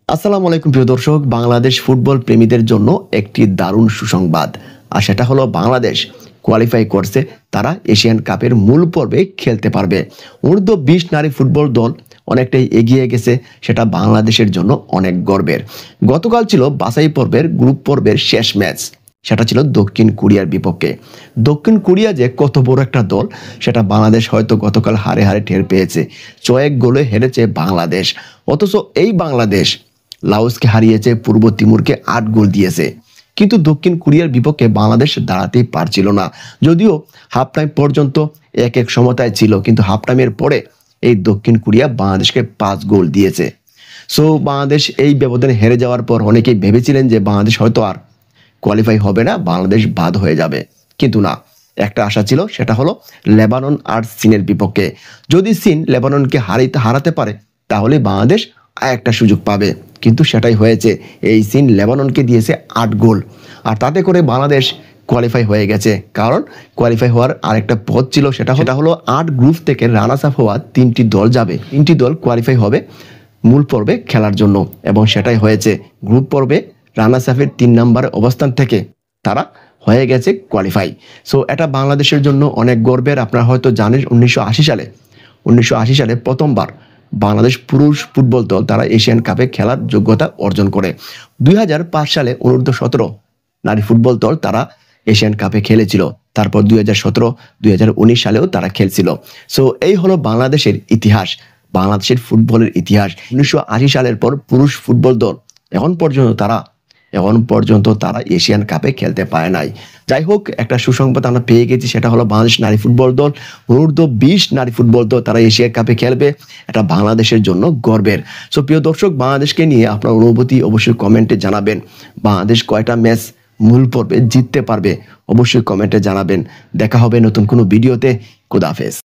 আসসালামু আলাইকুম প্রিয় দর্শক, বাংলাদেশ ফুটবল প্রেমীদের জন্য একটি দারুণ সুসংবাদ। আর সেটা হলো বাংলাদেশ কোয়ালিফাই করছে, তারা এশিয়ান কাপের মূল পর্বে খেলতে পারবে। অনূর্ধ্ব-20 নারী ফুটবল দল অনেকটাই এগিয়ে গেছে, সেটা বাংলাদেশের জন্য অনেক গর্বের। গতকাল ছিল বাছাই পর্বের গ্রুপ পর্বের শেষ ম্যাচ, সেটা ছিল দক্ষিণ কোরিয়ার বিপক্ষে। দক্ষিণ কোরিয়া যে কত বড় একটা দল সেটা বাংলাদেশ হয়তো গতকাল হারে হারে টের পেয়েছে। 6 গোলে হেরেছে বাংলাদেশ, অথচ এই বাংলাদেশ লাওসকে হারিয়েছে, পূর্ব তিমুরকে 8 গোল দিয়েছে। কিন্তু দক্ষিণ কোরিয়ার বিপক্ষে বাংলাদেশ দাঁড়াতেই পারছিল না। যদিও হাফ টাইম পর্যন্ত 1-1 সমতায় ছিল, কিন্তু হাফ টাইমের পরে এই দক্ষিণ কোরিয়া বাংলাদেশকে 5 গোল দিয়েছে। সো বাংলাদেশ এই ব্যবধানে হেরে যাওয়ার পর অনেকেই ভেবেছিলেন যে বাংলাদেশ হয়তো আর কোয়ালিফাই হবে না, বাংলাদেশ বাদ হয়ে যাবে। কিন্তু না, একটা আশা ছিল, সেটা হলো লেবানন আর চীনের বিপক্ষে। যদি চীন লেবাননকে হারাতে পারে তাহলে বাংলাদেশ একটা সুযোগ পাবে, কিন্তু সেটাই হয়েছে। এই চীন লেবাননকে দিয়েছে 8 গোল, আর তাতে করে বাংলাদেশ কোয়ালিফাই হয়ে গেছে। কারণ কোয়ালিফাই হওয়ার আরেকটা পথ ছিল, সেটা হলো 8 গ্রুপ থেকে রানার্স আপ হওয়া 3টি দল যাবে, 3টি দল কোয়ালিফাই হবে মূল পর্বে খেলার জন্য, এবং সেটাই হয়েছে। গ্রুপ পর্বে রানার্স আপের 3 নম্বর অবস্থান থেকে তারা হয়ে গেছে কোয়ালিফাই। সো এটা বাংলাদেশের জন্য অনেক গর্বের। আপনারা হয়তো জানেন 1980 সালে প্রথমবার বাংলাদেশ পুরুষ ফুটবল দল তারা এশিয়ান কাপে খেলার যোগ্যতা অর্জন করে। 2005 সালে অনূর্ধ্ব-17 নারী ফুটবল দল তারা এশিয়ান কাপে খেলেছিল। তারপর 2017, 2019 সালেও তারা খেলছিল। সো এই হলো বাংলাদেশের ইতিহাস, বাংলাদেশের ফুটবলের ইতিহাস। 1980 সালের পর পুরুষ ফুটবল দল এখন পর্যন্ত তারা এশিয়ান কাপে খেলতে পারে নাই। যাই হোক, একটা সুসংবাদ আমরা পেয়ে গেছি, সেটা হলো বাংলাদেশ নারী ফুটবল দল, অনূর্ধ্ব-20 নারী ফুটবল দল তারা এশিয়ান কাপে খেলবে। এটা বাংলাদেশের জন্য গর্বের। সো প্রিয় দর্শক, বাংলাদেশকে নিয়ে আপনার অনুভূতি অবশ্যই কমেন্টে জানাবেন। বাংলাদেশ কয়টা ম্যাচ মূল পর্বে জিততে পারবে অবশ্যই কমেন্টে জানাবেন। দেখা হবে নতুন কোনো ভিডিওতে। খোদা হাফেজ।